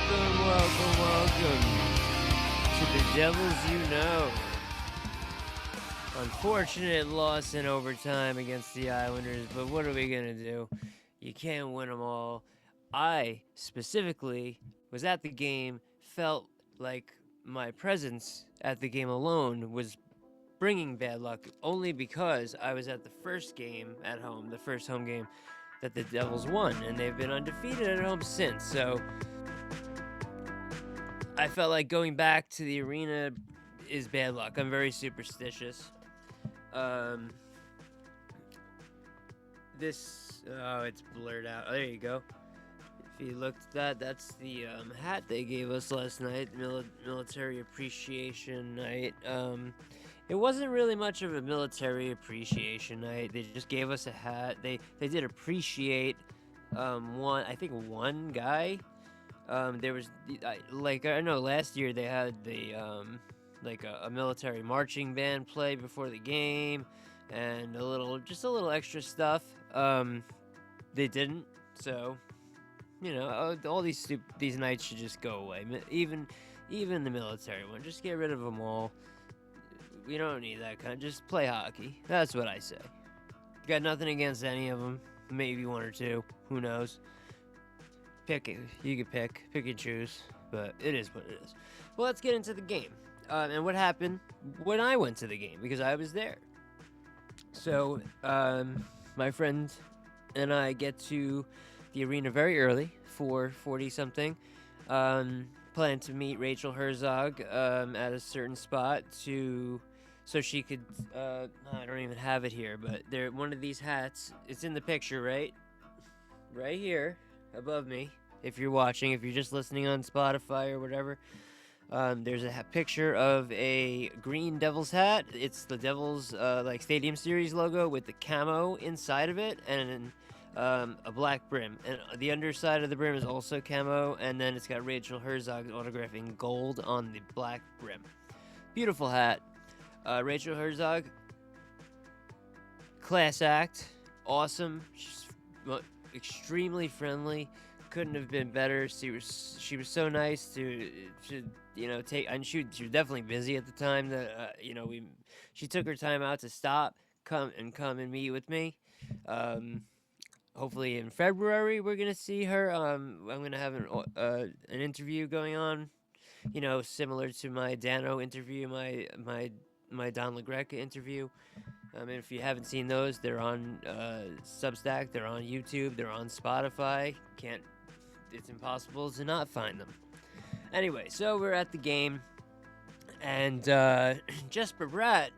Welcome to the Devils You Know. Unfortunate loss in overtime against the Islanders, but what are we going to do? You can't win them all. I specifically was at the game, felt like my presence at the game alone was bringing bad luck, only because I was at the first game at home, the first home game that the Devils won, and they've been undefeated at home since. So I felt like going back to the arena is bad luck. I'm very superstitious. It's blurred out. Oh, there you go. If you looked at that, that's the hat they gave us last night, military appreciation night. It wasn't really much of a military appreciation night. They just gave us a hat. They did appreciate one guy. There was I know last year they had the a military marching band play before the game, and a little extra stuff. They didn't, so all these nights should just go away. Even the military one, just get rid of them all. We don't need that kind. Just play hockey. That's what I say. Got nothing against any of them. Maybe one or two. Who knows? Pick it. You can pick and choose, but it is what it is. Well, let's get into the game and what happened when I went to the game, because I was there. So my friend and I get to the arena very early, 4:40 something. Plan to meet Rachel Herzog at a certain spot so she could. I don't even have it here, but one of these hats. It's in the picture, right here above me. If you're watching, if you're just listening on Spotify or whatever, there's a picture of a green Devils hat. It's the Devils Stadium Series logo with the camo inside of it and a black brim. And the underside of the brim is also camo, and then it's got Rachel Herzog autograph in gold on the black brim. Beautiful hat. Rachel Herzog, class act, awesome. She's extremely friendly. Couldn't have been better. She was so nice to take, and she was definitely busy at the time that she took her time out to come and meet with me. Hopefully in February we're gonna see her. I'm gonna have an interview going on, similar to my Dano interview, my Don LaGreca interview. And if you haven't seen those, they're on Substack, they're on YouTube, they're on Spotify. It's impossible to not find them. Anyway, so we're at the game, and Jesper Bratt,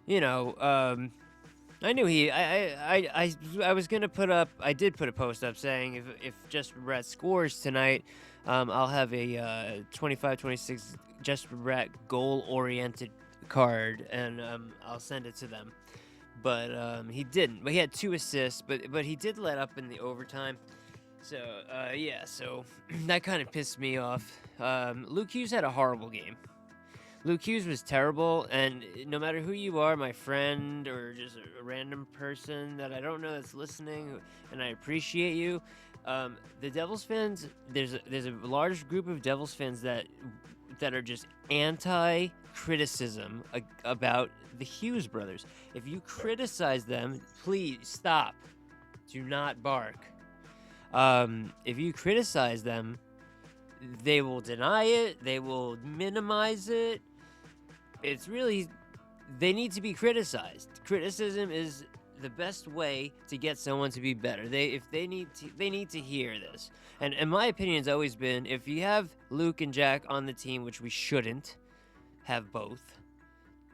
I knew I was gonna I did put a post up saying if Jesper Bratt scores tonight, I'll have a 25-26 Jesper Bratt goal-oriented card, and I'll send it to them. But he didn't. But he had 2 assists, but he did let up in the overtime. So so that kind of pissed me off. Luke Hughes had a horrible game. Luke Hughes was terrible, and no matter who you are, my friend or just a random person that I don't know that's listening, and I appreciate you, the Devils fans, there's a large group of Devils fans that are just anti-criticism about the Hughes brothers. If you criticize them, please stop. Do not bark. If you criticize them, they will deny it. They will minimize it. They need to be criticized. Criticism is the best way to get someone to be better. They need to hear this. And my opinion has always been, if you have Luke and Jack on the team, which we shouldn't have both,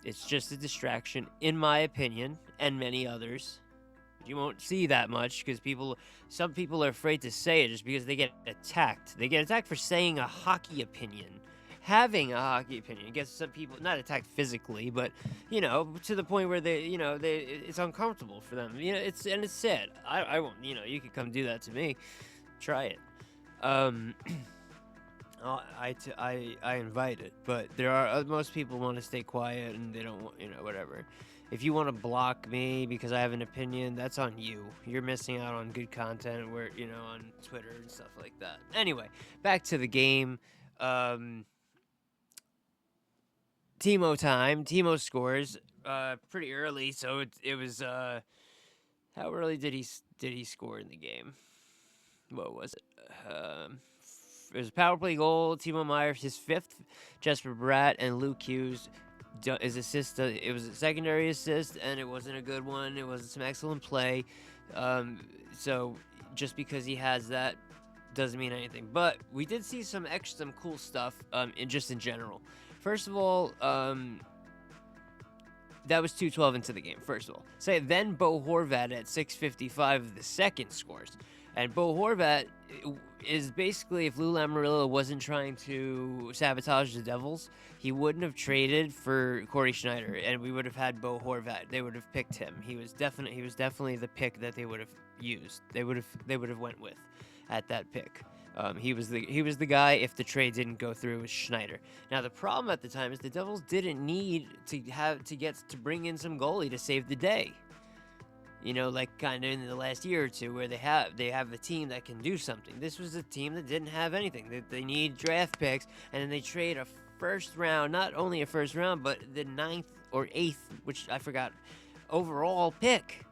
it's just a distraction, in my opinion, and many others. You won't see that much because some people are afraid to say it just because they get attacked. They get attacked for saying a hockey opinion. Having a hockey opinion gets some people not attacked physically, but to the point where it's uncomfortable for them. It's sad. I won't. You could come do that to me. Try it. I invite it, but there are most people want to stay quiet and they don't want whatever. If you want to block me because I have an opinion, that's on you. You're missing out on good content where, on Twitter and stuff like that. Anyway, back to the game. Timo time. Timo scores pretty early, so it was how early did he score in the game? What was it? It was a power play goal. Timo Meyer, his 5th. Jesper Bratt and Luke Hughes, his assist. It was a secondary assist, and it wasn't a good one. It wasn't some excellent play. So just because he has that doesn't mean anything. But we did see some cool stuff in general. First of all, that was 2:12 into the game, first of all. Then Bo Horvat at 6:55 the second scores. And Bo Horvat is basically, if Lou Lamoriello wasn't trying to sabotage the Devils, he wouldn't have traded for Corey Schneider, and we would have had Bo Horvat. They would have picked him. He was definitely the pick that they would have used. They would have went with at that pick. He was the guy if the trade didn't go through with Schneider. Now the problem at the time is the Devils didn't need to bring in some goalie to save the day. Like kind of in the last year or two, where they have a team that can do something. This was a team that didn't have anything. They need draft picks, and then they trade a first round, not only a first round, but the 9th or 8th, which I forgot, overall pick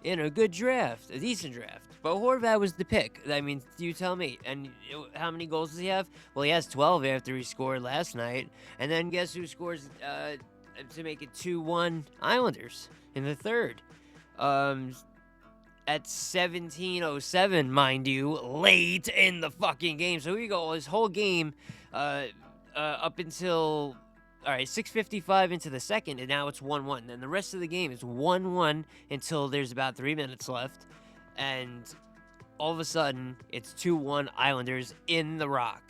in a good draft, a decent draft. But Horvat was the pick. I mean, you tell me. And how many goals does he have? Well, he has 12 after he scored last night. And then guess who scores to make it 2-1 Islanders in the third? At 17:07, mind you, late in the fucking game. So here you go, this whole game, up until, 6:55 into the second, and now it's 1-1. And the rest of the game is 1-1 until there's about 3 minutes left, and all of a sudden, it's 2-1 Islanders in the Rock.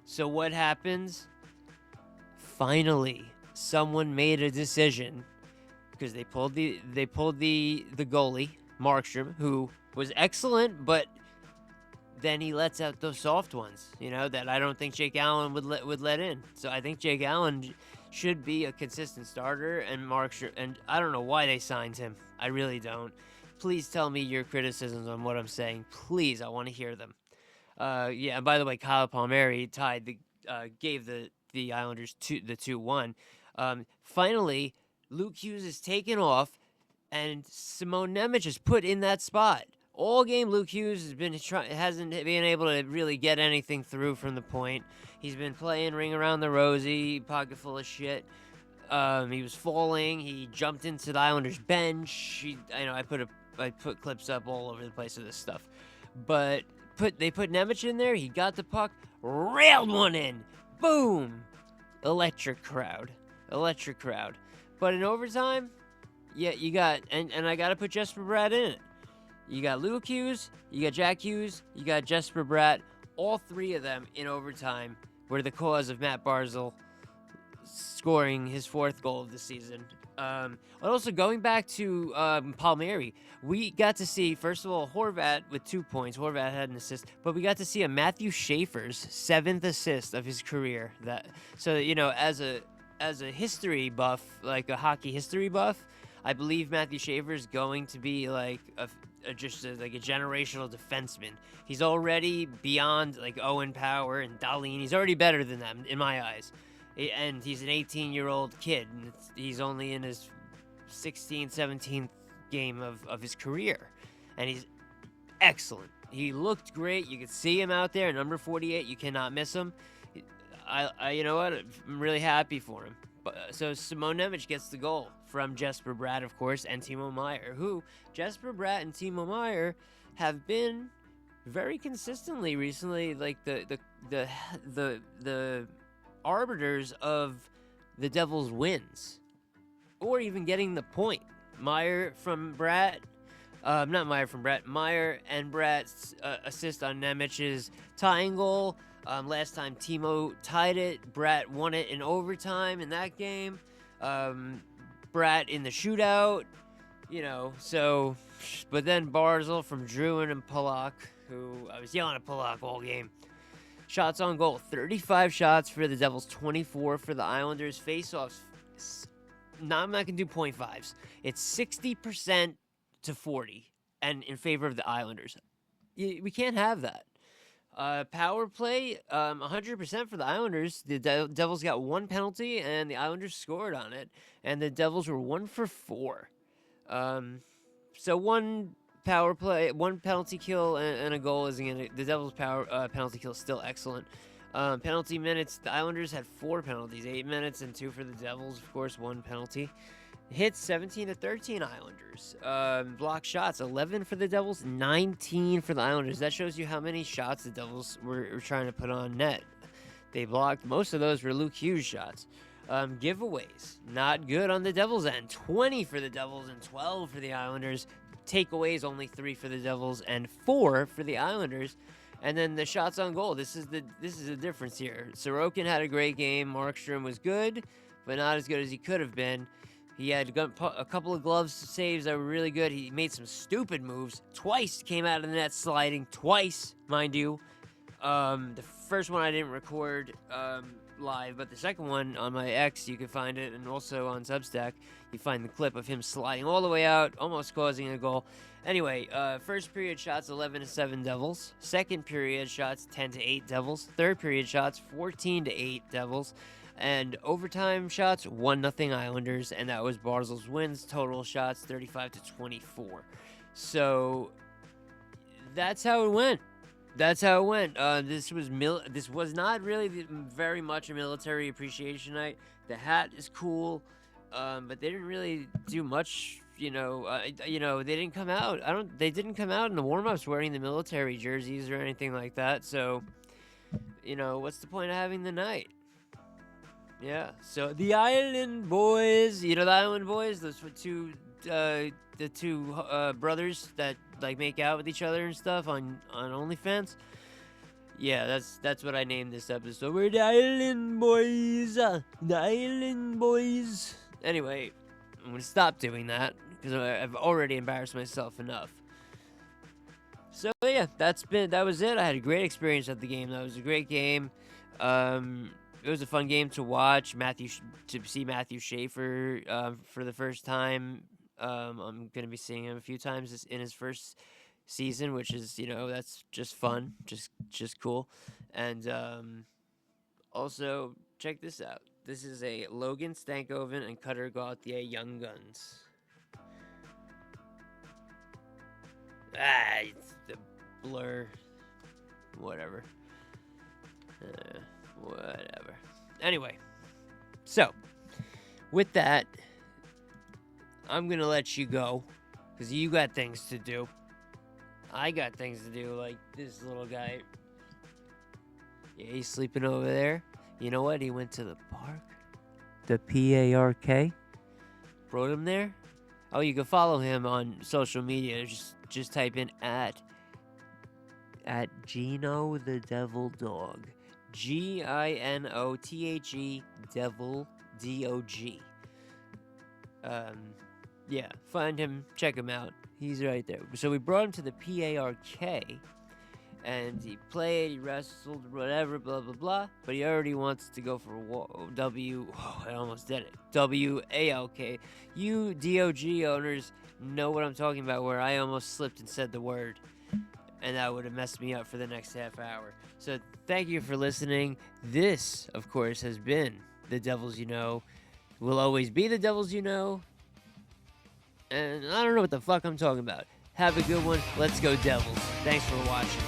So what happens? Finally, someone made a decision, because they pulled the goalie, Markstrom, who was excellent, but then he lets out those soft ones, that I don't think Jake Allen would let in. So I think Jake Allen should be a consistent starter, and Markstrom, and I don't know why they signed him. I really don't. Please tell me your criticisms on what I'm saying. Please, I want to hear them. And by the way, Kyle Palmieri gave the Islanders the 2-1. Finally, Luke Hughes is taken off, and Simone Nemec is put in that spot. All game, Luke Hughes hasn't been able to really get anything through from the point. He's been playing ring around the rosy, pocket full of shit. He was falling. He jumped into the Islanders bench. I put clips up all over the place of this stuff, but they put Nemec in there. He got the puck, railed one in, boom, electric crowd. But in overtime, yeah, you got, and I got to put Jesper Bratt in it. You got Luke Hughes, you got Jack Hughes, you got Jesper Bratt. All three of them in overtime were the cause of Matt Barzal scoring his 4th goal of the season. Also, going back to Palmieri, we got to see, first of all, Horvat with 2 points. Horvat had an assist, but we got to see a Matthew Schaefer's 7th assist of his career. As a history buff, like a hockey history buff, I believe Matthew Schaefer is going to be like a generational defenseman. He's already beyond like Owen Power and Dahlin. He's already better than them in my eyes. And he's an 18-year-old kid, and he's only in his 16th, 17th game of his career. And he's excellent. He looked great. You could see him out there, number 48. You cannot miss him. You know what? I'm really happy for him. So Simone Nemec gets the goal from Jesper Bratt, of course, and Timo Meyer, who Jesper Bratt and Timo Meyer have been very consistently recently, like the arbiters of the Devils' wins, or even getting the point. Meyer and Bratt's assist on Nemec's tying goal. Last time Timo tied it, Bratt won it in overtime in that game. Bratt in the shootout, but then Barzal from Druin and Pulock, who I was yelling at Pulock all game. Shots on goal, 35 shots for the Devils, 24 for the Islanders. Face-offs, No, I'm not gonna do 0.5s. It's 60% to 40, and in favor of the Islanders. We can't have that. Power play, 100% for the Islanders. The Devils got one penalty, and the Islanders scored on it, and the Devils were 1 for 4. So one power play, one penalty kill, and a goal isn't gonna. The Devils' penalty kill is still excellent. Penalty minutes, the Islanders had 4 penalties, 8 minutes and 2 for the Devils. Of course, 1 penalty. Hits 17 to 13 Islanders. Block shots 11 for the Devils, 19 for the Islanders. That shows you how many shots the Devils were trying to put on net. They blocked most of those were Luke Hughes shots. Giveaways not good on the Devils' end. 20 for the Devils and 12 for the Islanders. Takeaways only 3 for the Devils and 4 for the Islanders. And then the shots on goal. This is the difference here. Sorokin had a great game. Markstrom was good, but not as good as he could have been. He had a couple of glove saves that were really good. He made some stupid moves. Twice came out of the net sliding. Twice, mind you. The first one I didn't record live, but the second one on my X, you can find it, and also on Substack, you find the clip of him sliding all the way out, almost causing a goal. Anyway, first period shots 11 to 7 Devils. Second period shots 10 to 8 Devils. Third period shots 14 to 8 Devils. And overtime shots 1-0 Islanders, and that was Barzal's wins. Total shots 35 to 24. So that's how it went. This was not really very much a military appreciation night. The hat is cool, but they didn't really do much. They didn't come out. They didn't come out in the warm-ups wearing the military jerseys or anything like that. So, what's the point of having the night? Yeah. So the Island Boys, the Island Boys, those two, the two brothers that make out with each other and stuff on OnlyFans. Yeah, that's what I named this episode. We're the Island Boys. The Island Boys. Anyway, I'm gonna stop doing that because I've already embarrassed myself enough. So yeah, that was it. I had a great experience at the game. That was a great game. It was a fun game to watch. To see Matthew Schaefer for the first time. I'm gonna be seeing him a few times in his first season, which is that's just fun, just cool. And also check this out. This is a Logan Stankoven and Cutter Gauthier Young Guns. It's the blur. Whatever. Whatever. Anyway, so with that, I'm gonna let you go because you got things to do. I got things to do, like this little guy. Yeah, he's sleeping over there. You know what? He went to the park. The PARK. Brought him there. Oh, you can follow him on social media. Just type in at Gino the Devil Dog. GINOTHE Devil DOG. Yeah, find him, check him out. He's right there. So we brought him to the PARK, and he played, he wrestled, whatever, blah, blah, blah. But he already wants to go for I almost did it. WALK. You DOG owners know what I'm talking about, where I almost slipped and said the word, and that would have messed me up for the next half hour. So thank you for listening. This, of course, has been The Devils You Know. Will always be The Devils You Know. And I don't know what the fuck I'm talking about. Have a good one. Let's go Devils. Thanks for watching.